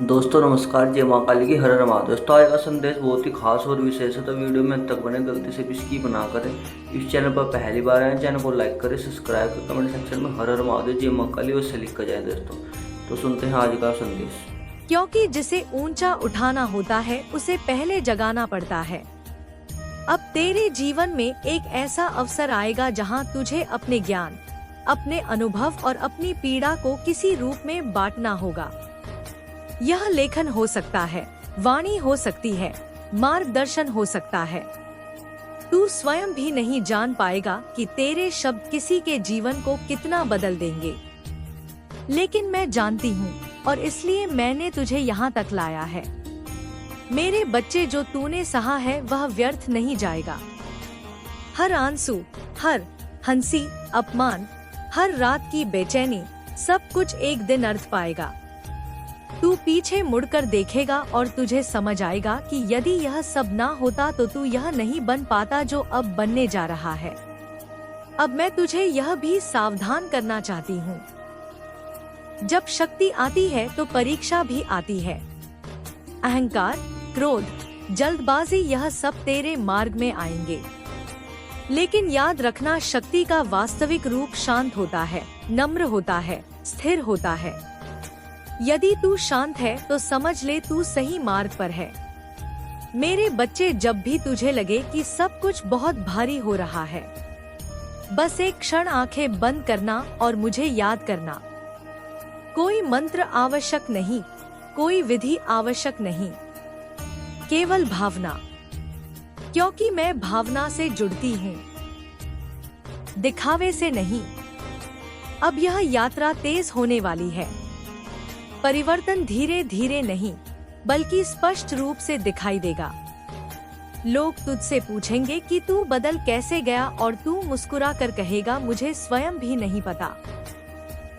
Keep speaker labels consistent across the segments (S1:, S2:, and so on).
S1: दोस्तों नमस्कार, जय माँ काली की हर हर महादेव। दोस्तों आज का संदेश बहुत ही खास और विशेष है, तो वीडियो में अंत तक बने, गलती से भी स्किप ना करें। इस चैनल पर पहली बार आए, चैनल को लाइक करें, सब्सक्राइब करें, कमेंट सेक्शन में हर हर महादेव जय माँ काली वैसे लिख कर जाए। दोस्तों तो सुनते हैं आज का संदेश।
S2: क्योंकि जिसे ऊंचा उठाना होता है उसे पहले जगाना पड़ता है। अब तेरे जीवन में एक ऐसा अवसर आएगा जहां तुझे अपने ज्ञान, अपने अनुभव और अपनी पीड़ा को किसी रूप में बांटना होगा। यह लेखन हो सकता है, वाणी हो सकती है, मार्गदर्शन हो सकता है। तू स्वयं भी नहीं जान पाएगा कि तेरे शब्द किसी के जीवन को कितना बदल देंगे, लेकिन मैं जानती हूँ और इसलिए मैंने तुझे यहाँ तक लाया है। मेरे बच्चे, जो तूने सहा है वह व्यर्थ नहीं जाएगा। हर आंसू, हर हंसी, अपमान, हर रात की बेचैनी, सब कुछ एक दिन अर्थ पाएगा। तू पीछे मुड़कर देखेगा और तुझे समझ आएगा कि यदि यह सब ना होता तो तू यह नहीं बन पाता जो अब बनने जा रहा है। अब मैं तुझे यह भी सावधान करना चाहती हूँ, जब शक्ति आती है तो परीक्षा भी आती है। अहंकार, क्रोध, जल्दबाजी, यह सब तेरे मार्ग में आएंगे। लेकिन याद रखना, शक्ति का वास्तविक रूप शांत होता है, नम्र होता है, स्थिर होता है। यदि तू शांत है तो समझ ले तू सही मार्ग पर है। मेरे बच्चे, जब भी तुझे लगे कि सब कुछ बहुत भारी हो रहा है, बस एक क्षण आंखें बंद करना और मुझे याद करना। कोई मंत्र आवश्यक नहीं, कोई विधि आवश्यक नहीं, केवल भावना, क्योंकि मैं भावना से जुड़ती हूँ, दिखावे से नहीं। अब यह यात्रा तेज होने वाली है। परिवर्तन धीरे धीरे नहीं बल्कि स्पष्ट रूप से दिखाई देगा। लोग तुझसे पूछेंगे कि तू बदल कैसे गया और तू मुस्कुरा कर कहेगा, मुझे स्वयं भी नहीं पता।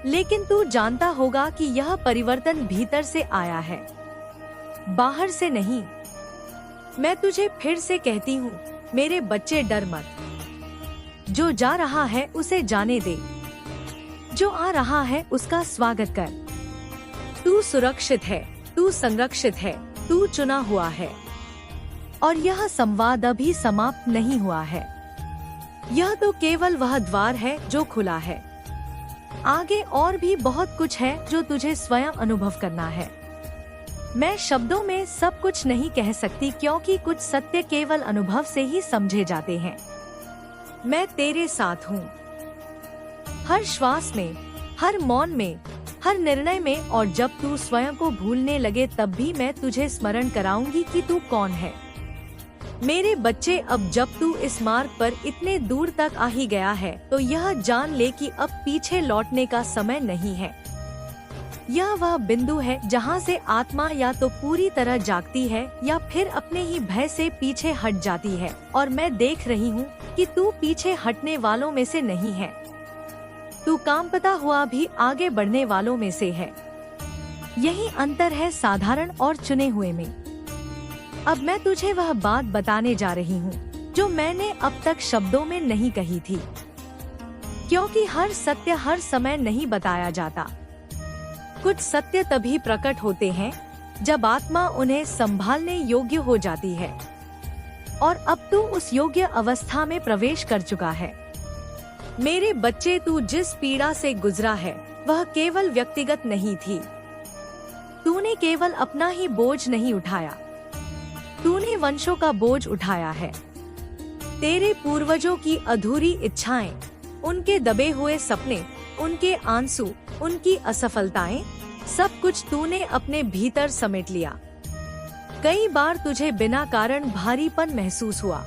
S2: लेकिन तू जानता होगा कि यह परिवर्तन भीतर से आया है, बाहर से नहीं। मैं तुझे फिर से कहती हूँ, मेरे बच्चे, डर मत। जो जा रहा है उसे जाने दे, जो आ रहा है उसका स्वागत कर। तू सुरक्षित है, तू संरक्षित है, तू चुना हुआ है। और यह संवाद अभी समाप्त नहीं हुआ है। यह तो केवल वह द्वार है जो खुला है। आगे और भी बहुत कुछ है जो तुझे स्वयं अनुभव करना है। मैं शब्दों में सब कुछ नहीं कह सकती, क्योंकि कुछ सत्य केवल अनुभव से ही समझे जाते हैं। मैं तेरे साथ हूँ, हर श्वास में, हर मौन में, हर निर्णय में। और जब तू स्वयं को भूलने लगे तब भी मैं तुझे स्मरण कराऊंगी कि तू कौन है। मेरे बच्चे, अब जब तू इस मार्ग पर इतने दूर तक आ ही गया है तो यह जान ले कि अब पीछे लौटने का समय नहीं है। यह वह बिंदु है जहां से आत्मा या तो पूरी तरह जागती है या फिर अपने ही भय से पीछे हट जाती है। और मैं देख रही हूँ कि तू पीछे हटने वालों में से नहीं है। तू कांपता हुआ भी आगे बढ़ने वालों में से है। यही अंतर है साधारण और चुने हुए में। अब मैं तुझे वह बात बताने जा रही हूँ जो मैंने अब तक शब्दों में नहीं कही थी, क्योंकि हर सत्य हर समय नहीं बताया जाता। कुछ सत्य तभी प्रकट होते हैं जब आत्मा उन्हें संभालने योग्य हो जाती है। और अब तू उस योग्य अवस्था में प्रवेश कर चुका है। मेरे बच्चे, तू जिस पीड़ा से गुजरा है वह केवल व्यक्तिगत नहीं थी। तूने केवल अपना ही बोझ नहीं उठाया, तूने वंशों का बोझ उठाया है। तेरे पूर्वजों की अधूरी इच्छाएं, उनके दबे हुए सपने, उनके आंसू, उनकी असफलताएं, सब कुछ तूने अपने भीतर समेट लिया। कई बार तुझे बिना कारण भारीपन महसूस हुआ,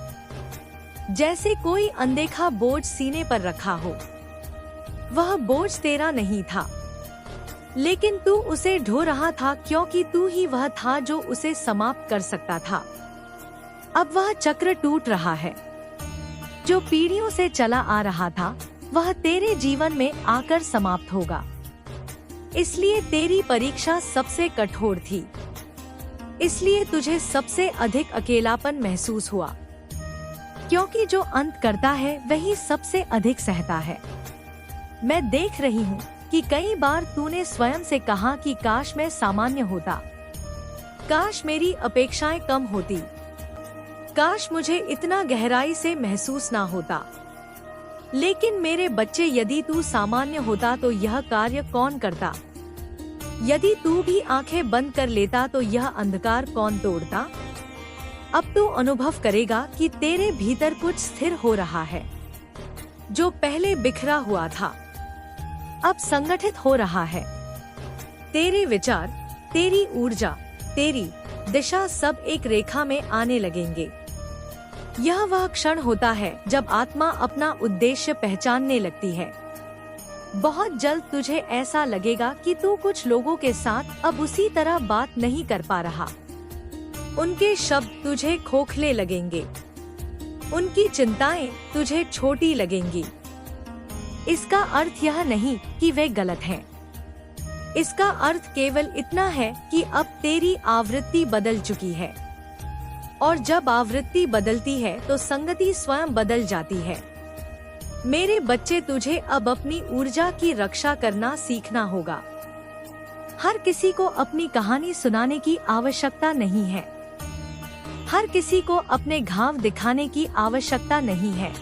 S2: जैसे कोई अनदेखा बोझ सीने पर रखा हो। वह बोझ तेरा नहीं था, लेकिन तू उसे ढो रहा था, क्योंकि तू ही वह था जो उसे समाप्त कर सकता था। अब वह चक्र टूट रहा है। जो पीढ़ियों से चला आ रहा था वह तेरे जीवन में आकर समाप्त होगा। इसलिए तेरी परीक्षा सबसे कठोर थी। इसलिए तुझे सबसे अधिक अकेलापन महसूस हुआ, क्योंकि जो अंत करता है वही सबसे अधिक सहता है। मैं देख रही हूँ कि कई बार तूने स्वयं से कहा कि काश मैं सामान्य होता, काश मेरी अपेक्षाएं कम होती, काश मुझे इतना गहराई से महसूस ना होता। लेकिन मेरे बच्चे, यदि तू सामान्य होता तो यह कार्य कौन करता? यदि तू भी आंखें बंद कर लेता तो यह अंधकार कौन तोड़ता? अब तू अनुभव करेगा कि तेरे भीतर कुछ स्थिर हो रहा है। जो पहले बिखरा हुआ था, अब संगठित हो रहा है। तेरे विचार, तेरी ऊर्जा, तेरी दिशा सब एक रेखा में आने लगेंगे। यह वह क्षण होता है जब आत्मा अपना उद्देश्य पहचानने लगती है। बहुत जल्द तुझे ऐसा लगेगा कि तू कुछ लोगों के साथ अब उसी तरह बात नहीं कर पा रहा। उनके शब्द तुझे खोखले लगेंगे, उनकी चिंताएं तुझे छोटी लगेंगी। इसका अर्थ यह नहीं कि वे गलत हैं। इसका अर्थ केवल इतना है कि अब तेरी आवृत्ति बदल चुकी है। और जब आवृत्ति बदलती है तो संगति स्वयं बदल जाती है। मेरे बच्चे, तुझे अब अपनी ऊर्जा की रक्षा करना सीखना होगा। हर किसी को अपनी कहानी सुनाने की आवश्यकता नहीं है। हर किसी को अपने घाव दिखाने की आवश्यकता नहीं है।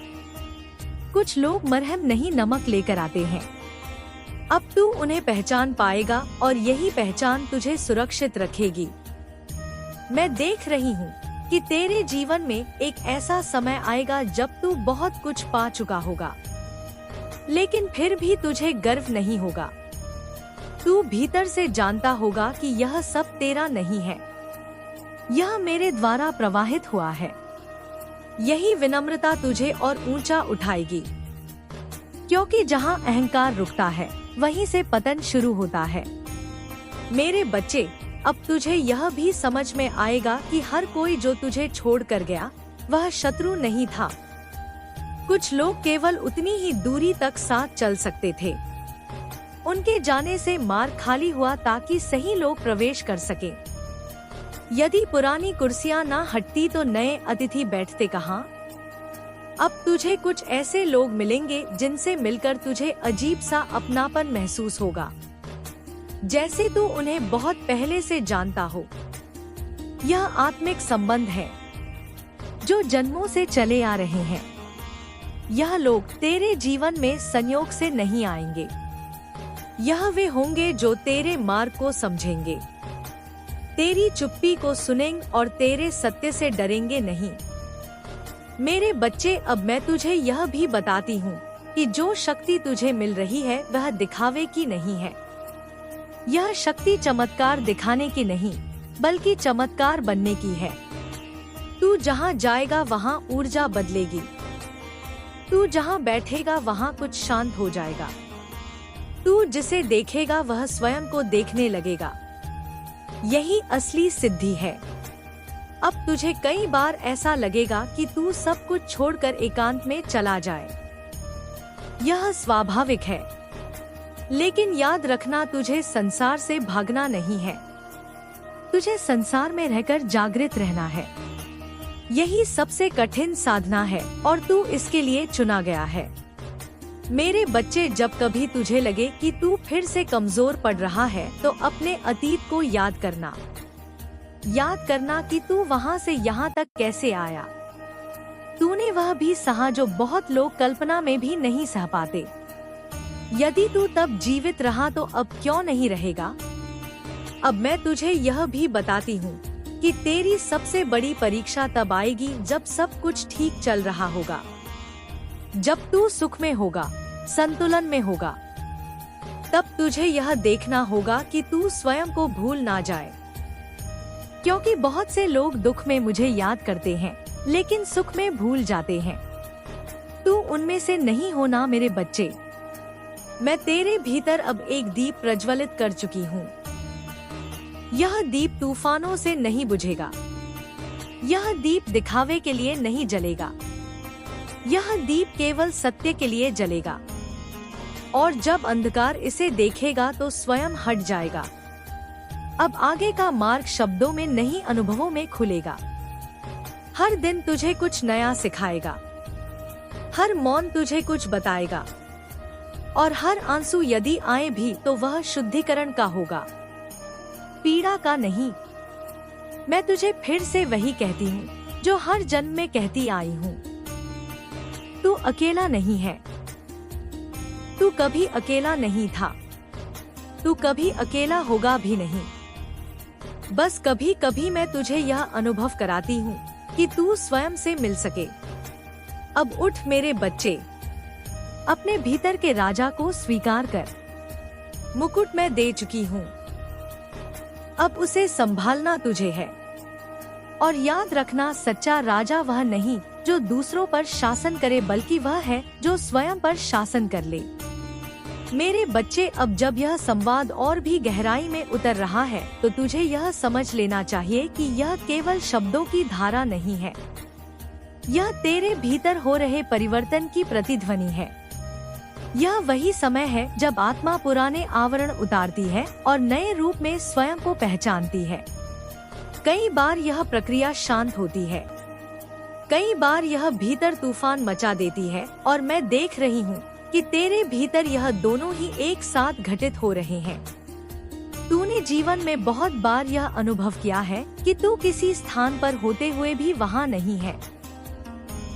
S2: कुछ लोग मरहम नहीं, नमक लेकर आते हैं। अब तू उन्हें पहचान पाएगा और यही पहचान तुझे सुरक्षित रखेगी। मैं देख रही हूँ कि तेरे जीवन में एक ऐसा समय आएगा जब तू बहुत कुछ पा चुका होगा, लेकिन फिर भी तुझे गर्व नहीं होगा। तू भीतर से जानता होगा कि यह सब तेरा नहीं है, यह मेरे द्वारा प्रवाहित हुआ है। यही विनम्रता तुझे और ऊंचा उठाएगी, क्योंकि जहाँ अहंकार रुकता है वहीं से पतन शुरू होता है। मेरे बच्चे, अब तुझे यह भी समझ में आएगा कि हर कोई जो तुझे छोड़कर गया वह शत्रु नहीं था। कुछ लोग केवल उतनी ही दूरी तक साथ चल सकते थे। उनके जाने से मार्ग खाली हुआ ताकि सही लोग प्रवेश कर सके। यदि पुरानी कुर्सियां ना हटती तो नए अतिथि बैठते कहाँ? अब तुझे कुछ ऐसे लोग मिलेंगे जिनसे मिलकर तुझे अजीब सा अपनापन महसूस होगा, जैसे तू उन्हें बहुत पहले से जानता हो। यह आत्मिक संबंध है जो जन्मों से चले आ रहे हैं। यह लोग तेरे जीवन में संयोग से नहीं आएंगे। यह वे होंगे जो तेरे मार्ग को समझेंगे, तेरी चुप्पी को सुनेंगे और तेरे सत्य से डरेंगे नहीं। मेरे बच्चे, अब मैं तुझे यह भी बताती हूँ कि जो शक्ति तुझे मिल रही है वह दिखावे की नहीं है। यह शक्ति चमत्कार दिखाने की नहीं, बल्कि चमत्कार बनने की है। तू जहाँ जाएगा वहाँ ऊर्जा बदलेगी। तू जहाँ बैठेगा वहाँ कुछ शांत हो जाएगा। तू जिसे देखेगा वह स्वयं को देखने लगेगा। यही असली सिद्धि है। अब तुझे कई बार ऐसा लगेगा कि तू सब कुछ छोड़कर एकांत में चला जाए। यह स्वाभाविक है, लेकिन याद रखना, तुझे संसार से भागना नहीं है। तुझे संसार में रहकर जागृत रहना है। यही सबसे कठिन साधना है और तू इसके लिए चुना गया है। मेरे बच्चे, जब कभी तुझे लगे कि तू फिर से कमजोर पड़ रहा है तो अपने अतीत को याद करना। याद करना कि तू वहाँ से यहाँ तक कैसे आया। तूने वह भी सहा जो बहुत लोग कल्पना में भी नहीं सह पाते। यदि तू तब जीवित रहा तो अब क्यों नहीं रहेगा? अब मैं तुझे यह भी बताती हूँ कि तेरी सबसे बड़ी परीक्षा तब आएगी जब सब कुछ ठीक चल रहा होगा, जब तू सुख में होगा, संतुलन में होगा। तब तुझे यह देखना होगा कि तू स्वयं को भूल ना जाए, क्योंकि बहुत से लोग दुख में मुझे याद करते हैं लेकिन सुख में भूल जाते हैं। तू उनमें से नहीं होना मेरे बच्चे। मैं तेरे भीतर अब एक दीप प्रज्वलित कर चुकी हूँ। यह दीप तूफानों से नहीं बुझेगा। यह दीप दिखावे के लिए नहीं जलेगा। यह दीप केवल सत्य के लिए जलेगा। और जब अंधकार इसे देखेगा तो स्वयं हट जाएगा। अब आगे का मार्ग शब्दों में नहीं, अनुभवों में खुलेगा। हर दिन तुझे कुछ नया सिखाएगा। हर मौन तुझे कुछ बताएगा। और हर आंसू यदि आए भी तो वह शुद्धिकरण का होगा, पीड़ा का नहीं। मैं तुझे फिर से वही कहती हूँ जो हर जन्म में कहती आई हूँ। तू अकेला नहीं है। तू कभी अकेला नहीं था। तू कभी अकेला होगा भी नहीं। बस कभी कभी मैं तुझे यह अनुभव कराती हूँ कि तू स्वयं से मिल सके। अब उठ मेरे बच्चे, अपने भीतर के राजा को स्वीकार कर। मुकुट मैं दे चुकी हूँ, अब उसे संभालना तुझे है। और याद रखना, सच्चा राजा वह नहीं जो दूसरों पर शासन करे, बल्कि वह है जो स्वयं पर शासन कर ले। मेरे बच्चे, अब जब यह संवाद और भी गहराई में उतर रहा है तो तुझे यह समझ लेना चाहिए कि यह केवल शब्दों की धारा नहीं है। यह तेरे भीतर हो रहे परिवर्तन की प्रतिध्वनि है। यह वही समय है जब आत्मा पुराने आवरण उतारती है और नए रूप में स्वयं को पहचानती है। कई बार यह प्रक्रिया शांत होती है, कई बार यह भीतर तूफान मचा देती है, और मैं देख रही हूँ कि तेरे भीतर यह दोनों ही एक साथ घटित हो रहे हैं। तूने जीवन में बहुत बार यह अनुभव किया है कि तू किसी स्थान पर होते हुए भी वहाँ नहीं है।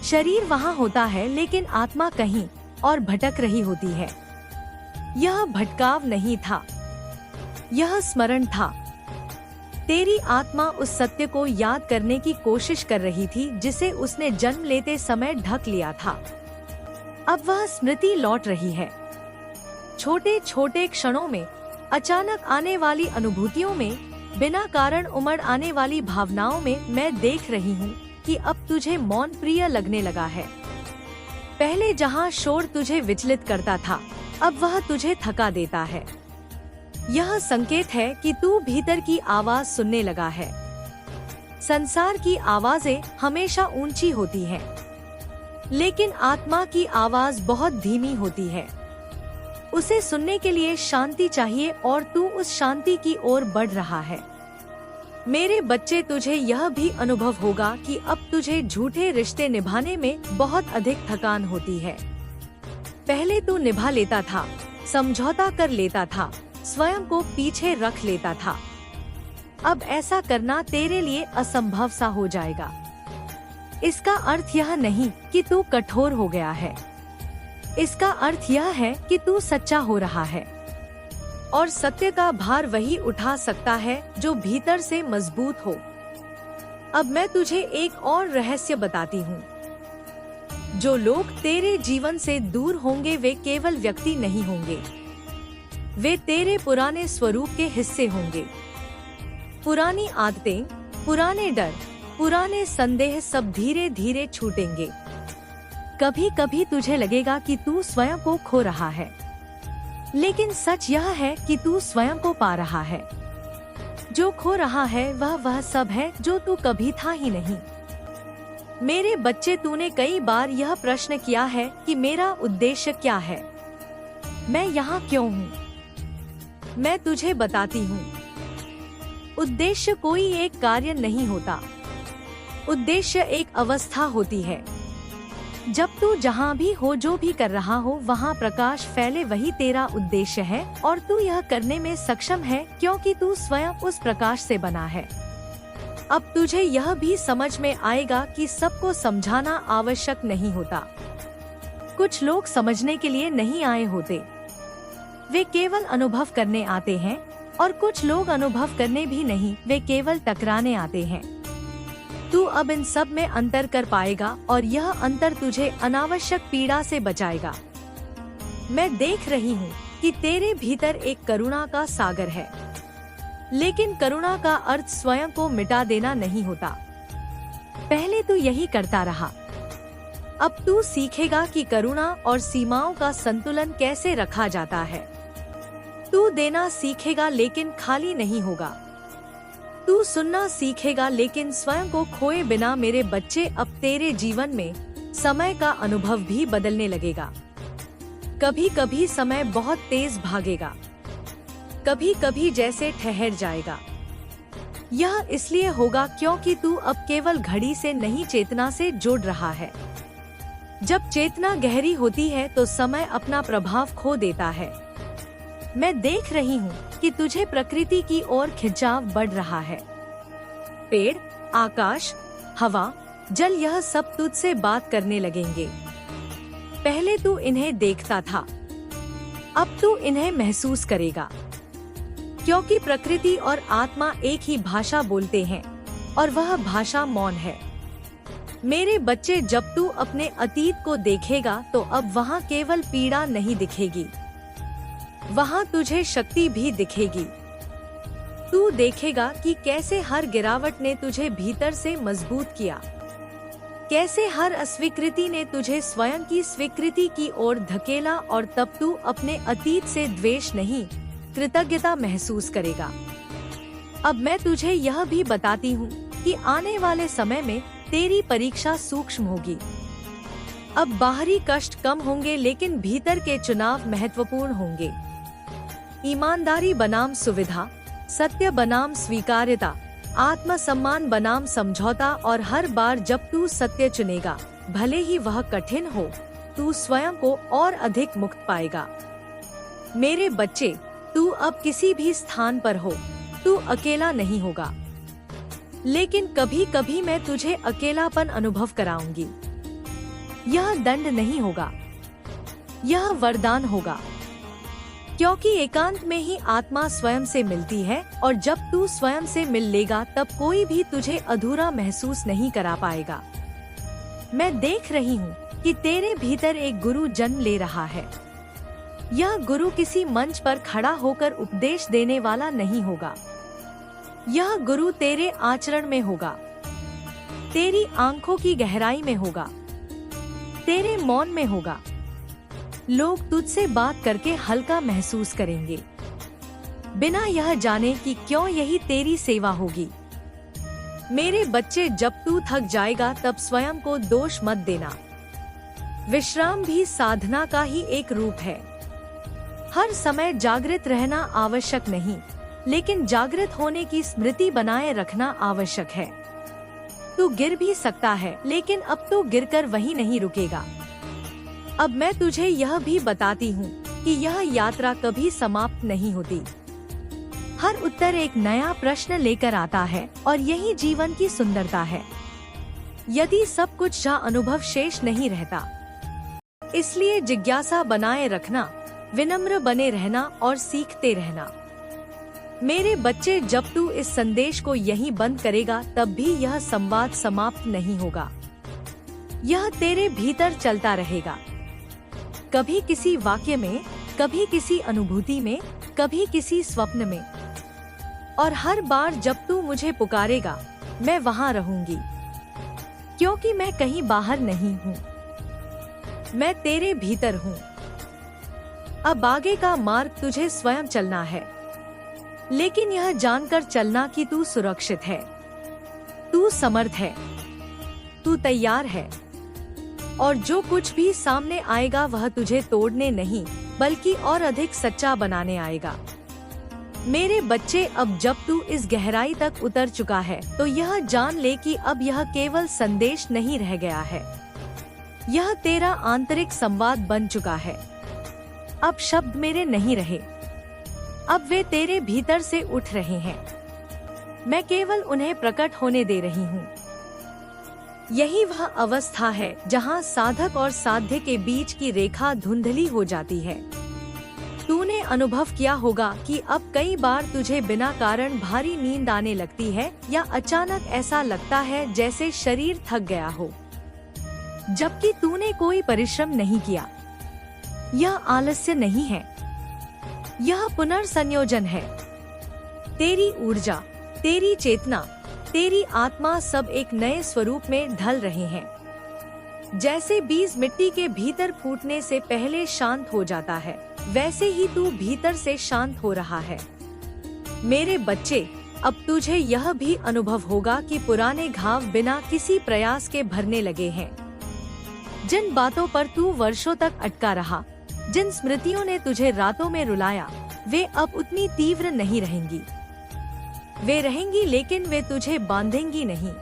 S2: शरीर वहाँ होता है लेकिन आत्मा कहीं और भटक रही होती है। यह भटकाव नहीं था, यह स्मरण था। तेरी आत्मा उस सत्य को याद करने की कोशिश कर रही थी जिसे उसने जन्म लेते समय ढक लिया था। अब वह स्मृति लौट रही है। छोटे छोटे क्षणों में, अचानक आने वाली अनुभूतियों में, बिना कारण उमड़ आने वाली भावनाओं में मैं देख रही हूँ कि अब तुझे मौन प्रिय लगने लगा है। पहले जहाँ शोर तुझे विचलित करता था, अब वह तुझे थका देता है। यह संकेत है कि तू भीतर की आवाज सुनने लगा है। संसार की आवाजें हमेशा ऊंची होती हैं, लेकिन आत्मा की आवाज बहुत धीमी होती है। उसे सुनने के लिए शांति चाहिए और तू उस शांति की ओर बढ़ रहा है। मेरे बच्चे, तुझे यह भी अनुभव होगा कि अब तुझे झूठे रिश्ते निभाने में बहुत अधिक थकान होती है। पहले तू निभा लेता था, समझौता कर लेता था, स्वयं को पीछे रख लेता था। अब ऐसा करना तेरे लिए असंभव सा हो जाएगा। इसका अर्थ यह नहीं कि तू कठोर हो गया है। इसका अर्थ यह है कि तू सच्चा हो रहा है, और सत्य का भार वही उठा सकता है जो भीतर से मजबूत हो। अब मैं तुझे एक और रहस्य बताती हूँ। जो लोग तेरे जीवन से दूर होंगे वे केवल व्यक्ति नहीं होंगे, वे तेरे पुराने स्वरूप के हिस्से होंगे। पुरानी आदतें, पुराने डर, पुराने संदेह सब धीरे धीरे छूटेंगे। कभी कभी तुझे लगेगा कि तू स्वयं को खो रहा है, लेकिन सच यह है कि तू स्वयं को पा रहा है। जो खो रहा है वह सब है जो तू कभी था ही नहीं। मेरे बच्चे, तूने कई बार यह प्रश्न किया है कि मेरा उद्देश्य क्या है, मैं यहाँ क्यों हूँ। मैं तुझे बताती हूँ, उद्देश्य कोई एक कार्य नहीं होता। उद्देश्य एक अवस्था होती है। जब तू जहाँ भी हो, जो भी कर रहा हो, वहाँ प्रकाश फैले, वही तेरा उद्देश्य है, और तू यह करने में सक्षम है क्योंकि तू स्वयं उस प्रकाश से बना है। अब तुझे यह भी समझ में आएगा कि सबको समझाना आवश्यक नहीं होता। कुछ लोग समझने के लिए नहीं आए होते, वे केवल अनुभव करने आते हैं, और कुछ लोग अनुभव करने भी नहीं, वे केवल टकराने आते हैं। तू अब इन सब में अंतर कर पाएगा, और यह अंतर तुझे अनावश्यक पीड़ा से बचाएगा। मैं देख रही हूँ कि तेरे भीतर एक करुणा का सागर है, लेकिन करुणा का अर्थ स्वयं को मिटा देना नहीं होता। पहले तू यही करता रहा, अब तू सीखेगा कि करुणा और सीमाओं का संतुलन कैसे रखा जाता है। तू देना सीखेगा लेकिन खाली नहीं होगा। तू सुनना सीखेगा लेकिन स्वयं को खोए बिना। मेरे बच्चे, अब तेरे जीवन में समय का अनुभव भी बदलने लगेगा। कभी कभी समय बहुत तेज भागेगा, कभी कभी जैसे ठहर जाएगा। यह इसलिए होगा क्योंकि तू अब केवल घड़ी से नहीं, चेतना से जुड़ रहा है। जब चेतना गहरी होती है तो समय अपना प्रभाव खो देता है। मैं देख रही हूँ कि तुझे प्रकृति की ओर खिंचाव बढ़ रहा है। पेड़, आकाश, हवा, जल यह सब तुझसे बात करने लगेंगे। पहले तू इन्हें देखता था, अब तू इन्हें महसूस करेगा, क्योंकि प्रकृति और आत्मा एक ही भाषा बोलते हैं और वह भाषा मौन है। मेरे बच्चे, जब तू अपने अतीत को देखेगा तो अब वहाँ केवल पीड़ा नहीं दिखेगी, वहाँ तुझे शक्ति भी दिखेगी। तू देखेगा कि कैसे हर गिरावट ने तुझे भीतर से मजबूत किया, कैसे हर अस्वीकृति ने तुझे स्वयं की स्वीकृति की ओर धकेला, और तब तू अपने अतीत से द्वेष नहीं, कृतज्ञता महसूस करेगा। अब मैं तुझे यह भी बताती हूँ कि आने वाले समय में तेरी परीक्षा सूक्ष्म होगी। अब बाहरी कष्ट कम होंगे, लेकिन भीतर के चुनाव महत्वपूर्ण होंगे। ईमानदारी बनाम सुविधा, सत्य बनाम स्वीकार्यता, आत्मसम्मान बनाम समझौता, और हर बार जब तू सत्य चुनेगा, भले ही वह कठिन हो, तू स्वयं को और अधिक मुक्त पाएगा। मेरे बच्चे, तू अब किसी भी स्थान पर हो, तू अकेला नहीं होगा, लेकिन कभी कभी मैं तुझे अकेलापन अनुभव कराऊंगी। यह दंड नहीं होगा, यह वरदान होगा, क्योंकि एकांत में ही आत्मा स्वयं से मिलती है, और जब तू स्वयं से मिल लेगा तब कोई भी तुझे अधूरा महसूस नहीं करा पाएगा। मैं देख रही हूँ कि तेरे भीतर एक गुरु जन्म ले रहा है। यह गुरु किसी मंच पर खड़ा होकर उपदेश देने वाला नहीं होगा, यह गुरु तेरे आचरण में होगा, तेरी आंखों की गहराई में होगा, तेरे मौन में होगा। लोग तुझसे बात करके हल्का महसूस करेंगे, बिना यह जाने कि क्यों यही तेरी सेवा होगी। मेरे बच्चे, जब तू थक जाएगा तब स्वयं को दोष मत देना। विश्राम भी साधना का ही एक रूप है। हर समय जागृत रहना आवश्यक नहीं, लेकिन जागृत होने की स्मृति बनाए रखना आवश्यक है। तू गिर भी सकता है, लेकिन अब तू गिरकर वहीं नहीं रुकेगा। अब मैं तुझे यह भी बताती हूँ कि यह यात्रा कभी समाप्त नहीं होती। हर उत्तर एक नया प्रश्न लेकर आता है, और यही जीवन की सुंदरता है। यदि सब कुछ जा, अनुभव शेष नहीं रहता। इसलिए जिज्ञासा बनाए रखना, विनम्र बने रहना और सीखते रहना। मेरे बच्चे, जब तू इस संदेश को यहीं बंद करेगा तब भी यह संवाद समाप्त नहीं होगा। यह तेरे भीतर चलता रहेगा, कभी किसी वाक्य में, कभी किसी अनुभूति में, कभी किसी स्वप्न में। और हर बार जब तू मुझे पुकारेगा, मैं वहाँ रहूंगी, क्योंकि मैं कहीं बाहर नहीं हूँ, मैं तेरे भीतर हूँ। अब आगे का मार्ग तुझे स्वयं चलना है, लेकिन यह जानकर चलना कि तू सुरक्षित है, तू समर्थ है, तू तैयार है, और जो कुछ भी सामने आएगा वह तुझे तोड़ने नहीं, बल्कि और अधिक सच्चा बनाने आएगा। मेरे बच्चे, अब जब तू इस गहराई तक उतर चुका है तो यह जान ले कि अब यह केवल संदेश नहीं रह गया है, यह तेरा आंतरिक संवाद बन चुका है। अब शब्द मेरे नहीं रहे, अब वे तेरे भीतर से उठ रहे हैं। मैं केवल उन्हें प्रकट होने दे रही हूँ। यही वह अवस्था है जहाँ साधक और साध्य के बीच की रेखा धुंधली हो जाती है। तूने अनुभव किया होगा कि अब कई बार तुझे बिना कारण भारी नींद आने लगती है, या अचानक ऐसा लगता है जैसे शरीर थक गया हो, जबकि तूने कोई परिश्रम नहीं किया। यह आलस्य नहीं है, यह पुनर्संयोजन है। तेरी ऊर्जा, तेरी चेतना, तेरी आत्मा सब एक नए स्वरूप में ढल रहे हैं। जैसे बीज मिट्टी के भीतर फूटने से पहले शांत हो जाता है, वैसे ही तू भीतर से शांत हो रहा है। मेरे बच्चे, अब तुझे यह भी अनुभव होगा कि पुराने घाव बिना किसी प्रयास के भरने लगे हैं। जिन बातों पर तू वर्षों तक अटका रहा, जिन स्मृतियों ने तुझे रातों में रुलाया, वे अब उतनी तीव्र नहीं रहेंगी। वे रहेंगी, लेकिन वे तुझे बांधेंगी नहीं।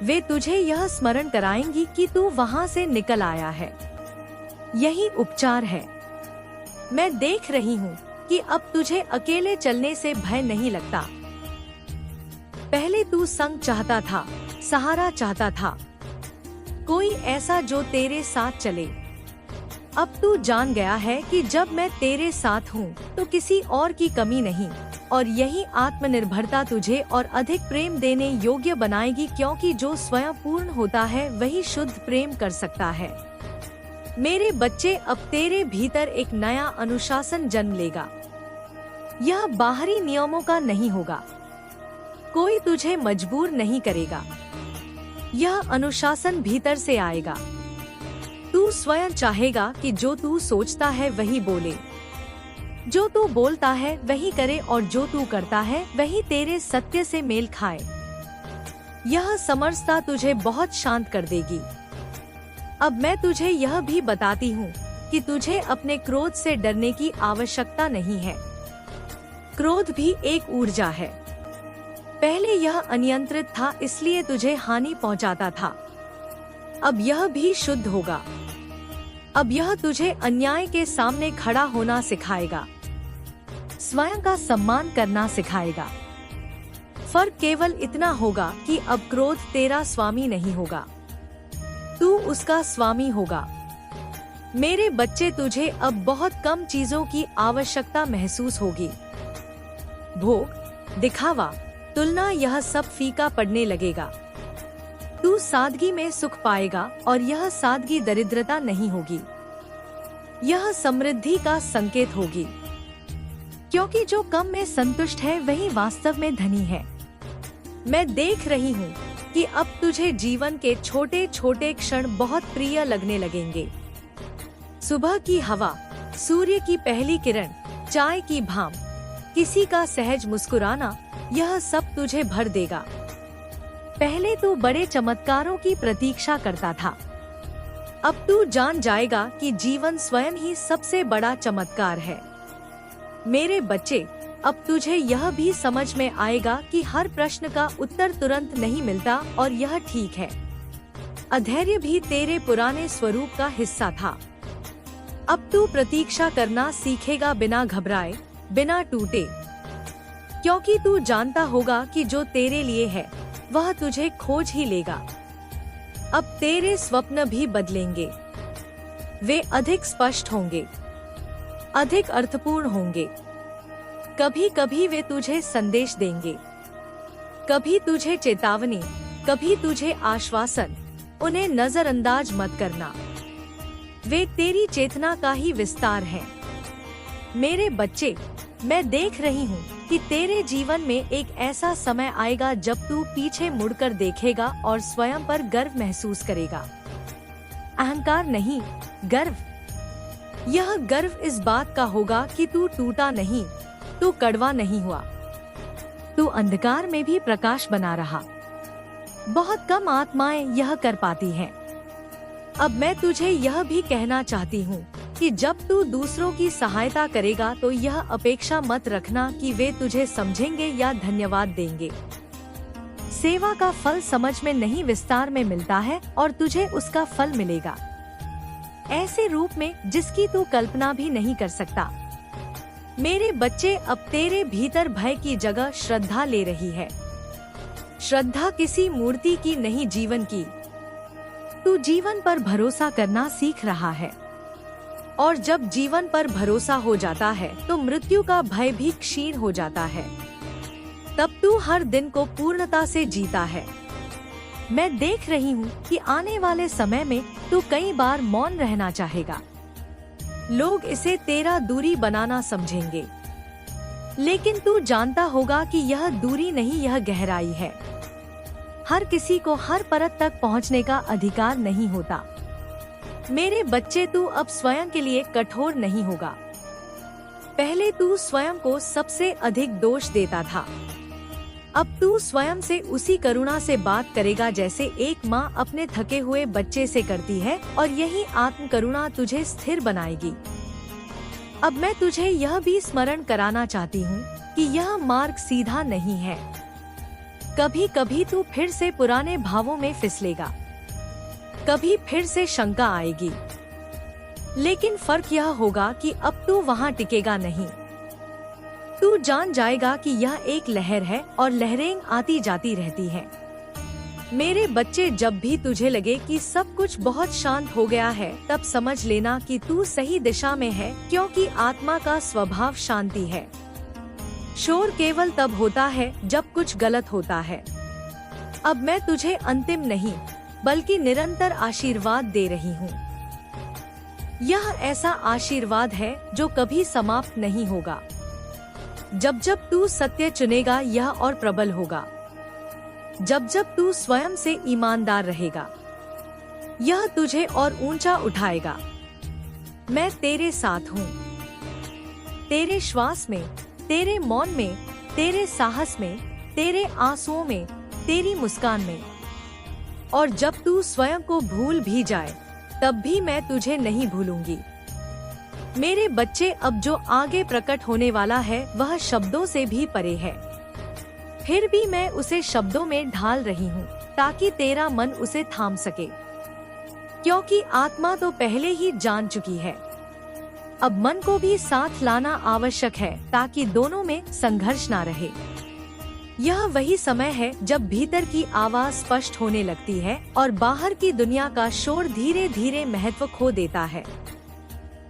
S2: वे तुझे यह स्मरण कराएंगी कि तू वहाँ से निकल आया है। यही उपचार है। मैं देख रही हूँ कि अब तुझे अकेले चलने से भय नहीं लगता। पहले पहले तू संग चाहता था, सहारा चाहता था, कोई ऐसा जो तेरे साथ चले। अब तू जान गया है कि जब मैं तेरे साथ हूँ तो किसी और की कमी नहीं, और यही आत्मनिर्भरता तुझे और अधिक प्रेम देने योग्य बनाएगी, क्योंकि जो स्वयं पूर्ण होता है वही शुद्ध प्रेम कर सकता है। मेरे बच्चे, अब तेरे भीतर एक नया अनुशासन जन्म लेगा। यह बाहरी नियमों का नहीं होगा, कोई तुझे मजबूर नहीं करेगा। यह अनुशासन भीतर से आएगा। तू स्वयं चाहेगा कि जो तू सोचता है वही बोले, जो तू बोलता है वही करे, और जो तू करता है वही तेरे सत्य से मेल खाए। यह समरसता तुझे बहुत शांत कर देगी। अब मैं तुझे यह भी बताती हूँ कि तुझे अपने क्रोध से डरने की आवश्यकता नहीं है। क्रोध भी एक ऊर्जा है। पहले यह अनियंत्रित था, इसलिए तुझे हानि पहुँचाता था। अब यह भी शुद्ध होगा। अब यह तुझे अन्याय के सामने खड़ा होना सिखाएगा, स्वयं का सम्मान करना सिखाएगा। फर्क केवल इतना होगा कि अब क्रोध तेरा स्वामी नहीं होगा, तू उसका स्वामी होगा। मेरे बच्चे, तुझे अब बहुत कम चीजों की आवश्यकता महसूस होगी। भोग, दिखावा, तुलना, यह सब फीका पड़ने लगेगा। तू सादगी में सुख पाएगा, और यह सादगी दरिद्रता नहीं होगी, यह समृद्धि का संकेत होगी। क्योंकि जो कम में संतुष्ट है वही वास्तव में धनी है। मैं देख रही हूँ कि अब तुझे जीवन के छोटे छोटे क्षण बहुत प्रिय लगने लगेंगे। सुबह की हवा, सूर्य की पहली किरण, चाय की भाप, किसी का सहज मुस्कुराना, यह सब तुझे भर देगा। पहले तू बड़े चमत्कारों की प्रतीक्षा करता था, अब तू जान जाएगा कि जीवन स्वयं ही सबसे बड़ा चमत्कार है। मेरे बच्चे, अब तुझे यह भी समझ में आएगा कि हर प्रश्न का उत्तर तुरंत नहीं मिलता, और यह ठीक है। अधैर्य भी तेरे पुराने स्वरूप का हिस्सा था। अब तू प्रतीक्षा करना सीखेगा, बिना घबराए, बिना टूटे, क्योंकि तू जानता होगा कि जो तेरे लिए है वह तुझे खोज ही लेगा। अब तेरे स्वप्न भी बदलेंगे, वे अधिक स्पष्ट होंगे, अधिक अर्थपूर्ण होंगे। कभी कभी वे तुझे संदेश देंगे, कभी तुझे चेतावनी, कभी तुझे आश्वासन। उन्हें नजरअंदाज मत करना, वे तेरी चेतना का ही विस्तार हैं। मेरे बच्चे, मैं देख रही हूँ कि तेरे जीवन में एक ऐसा समय आएगा जब तू पीछे मुड़कर देखेगा और स्वयं पर गर्व महसूस करेगा। अहंकार नहीं, गर्व। यह गर्व इस बात का होगा कि तू टूटा नहीं, तू कड़वा नहीं हुआ, तू अंधकार में भी प्रकाश बना रहा। बहुत कम आत्माएं यह कर पाती हैं। अब मैं तुझे यह भी कहना चाहती हूँ कि जब तू दूसरों की सहायता करेगा तो यह अपेक्षा मत रखना कि वे तुझे समझेंगे या धन्यवाद देंगे। सेवा का फल समझ में नहीं, विस्तार में मिलता है, और तुझे उसका फल मिलेगा ऐसे रूप में जिसकी तू कल्पना भी नहीं कर सकता। मेरे बच्चे, अब तेरे भीतर भय की जगह श्रद्धा ले रही है। श्रद्धा किसी मूर्ति की नहीं, जीवन की। तू जीवन पर भरोसा करना सीख रहा है, और जब जीवन पर भरोसा हो जाता है तो मृत्यु का भय भी क्षीण हो जाता है। तब तू हर दिन को पूर्णता से जीता है। मैं देख रही हूँ कि आने वाले समय में तू कई बार मौन रहना चाहेगा। लोग इसे तेरा दूरी बनाना समझेंगे, लेकिन तू जानता होगा कि यह दूरी नहीं, यह गहराई है। हर किसी को हर परत तक पहुँचने का अधिकार नहीं होता। मेरे बच्चे, तू अब स्वयं के लिए कठोर नहीं होगा। पहले तू स्वयं को सबसे अधिक दोष देता था, अब तू स्वयं से उसी करुणा से बात करेगा जैसे एक माँ अपने थके हुए बच्चे से करती है, और यही आत्म करुणा तुझे स्थिर बनाएगी। अब मैं तुझे यह भी स्मरण कराना चाहती हूँ कि यह मार्ग सीधा नहीं है। कभी कभी तू फिर से पुराने भावों में फिसलेगा, कभी फिर से शंका आएगी, लेकिन फर्क यह होगा कि अब तू वहाँ टिकेगा नहीं। तू जान जाएगा कि यह एक लहर है और लहरें आती जाती रहती हैं। मेरे बच्चे, जब भी तुझे लगे कि सब कुछ बहुत शांत हो गया है, तब समझ लेना कि तू सही दिशा में है, क्योंकि आत्मा का स्वभाव शांति है। शोर केवल तब होता है जब कुछ गलत होता है। अब मैं तुझे अंतिम नहीं बल्कि निरंतर आशीर्वाद दे रही हूँ। यह ऐसा आशीर्वाद है जो कभी समाप्त नहीं होगा। जब जब तू सत्य चुनेगा, यह और प्रबल होगा। जब जब तू स्वयं से ईमानदार रहेगा, यह तुझे और ऊंचा उठाएगा। मैं तेरे साथ हूँ, तेरे श्वास में, तेरे मौन में, तेरे साहस में, तेरे आंसुओं में, तेरी मुस्कान में। और जब तू स्वयं को भूल भी जाए, तब भी मैं तुझे नहीं भूलूंगी। मेरे बच्चे, अब जो आगे प्रकट होने वाला है वह शब्दों से भी परे है। फिर भी मैं उसे शब्दों में ढाल रही हूँ ताकि तेरा मन उसे थाम सके, क्योंकि आत्मा तो पहले ही जान चुकी है। अब मन को भी साथ लाना आवश्यक है ताकि दोनों में संघर्ष ना रहे। यह वही समय है जब भीतर की आवाज स्पष्ट होने लगती है और बाहर की दुनिया का शोर धीरे धीरे महत्व खो देता है।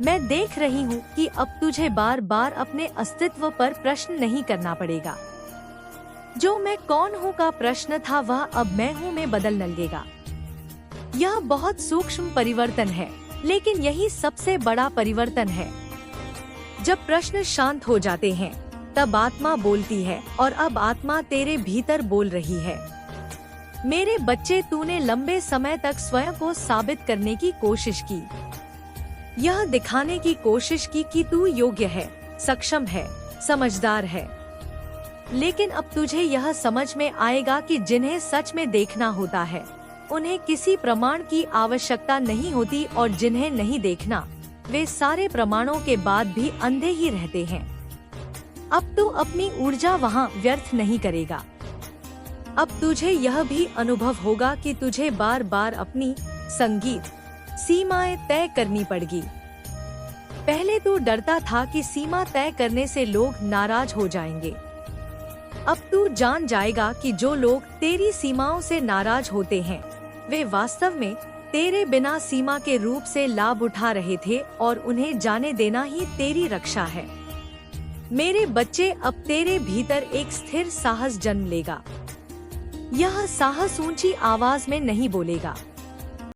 S2: मैं देख रही हूँ कि अब तुझे बार बार अपने अस्तित्व पर प्रश्न नहीं करना पड़ेगा। जो मैं कौन हूँ का प्रश्न था, वह अब मैं हूँ में बदलने लगेगा। यह बहुत सूक्ष्म परिवर्तन है, लेकिन यही सबसे बड़ा परिवर्तन है। जब प्रश्न शांत हो जाते हैं, तब आत्मा बोलती है, और अब आत्मा तेरे भीतर बोल रही है। मेरे बच्चे, तूने लंबे समय तक स्वयं को साबित करने की कोशिश की, यह दिखाने की कोशिश की कि तू योग्य है, सक्षम है, समझदार है। लेकिन अब तुझे यह समझ में आएगा कि जिन्हें सच में देखना होता है, उन्हें किसी प्रमाण की आवश्यकता नहीं होती, और जिन्हें नहीं देखना, वे सारे प्रमाणों के बाद भी अंधे ही रहते हैं। अब तू अपनी ऊर्जा वहाँ व्यर्थ नहीं करेगा। अब तुझे यह भी अनुभव होगा कि तुझे बार बार अपनी संगीत सीमाएं तय करनी पड़गी। पहले तू डरता था कि सीमा तय करने से लोग नाराज हो जाएंगे। अब तू जान जाएगा कि जो लोग तेरी सीमाओं से नाराज होते हैं, वे वास्तव में तेरे बिना सीमा के रूप से लाभ उठा रहे थे, और उन्हें जाने देना ही तेरी रक्षा है। मेरे बच्चे, अब तेरे भीतर एक स्थिर साहस जन्म लेगा। यह साहस ऊंची आवाज में नहीं बोलेगा,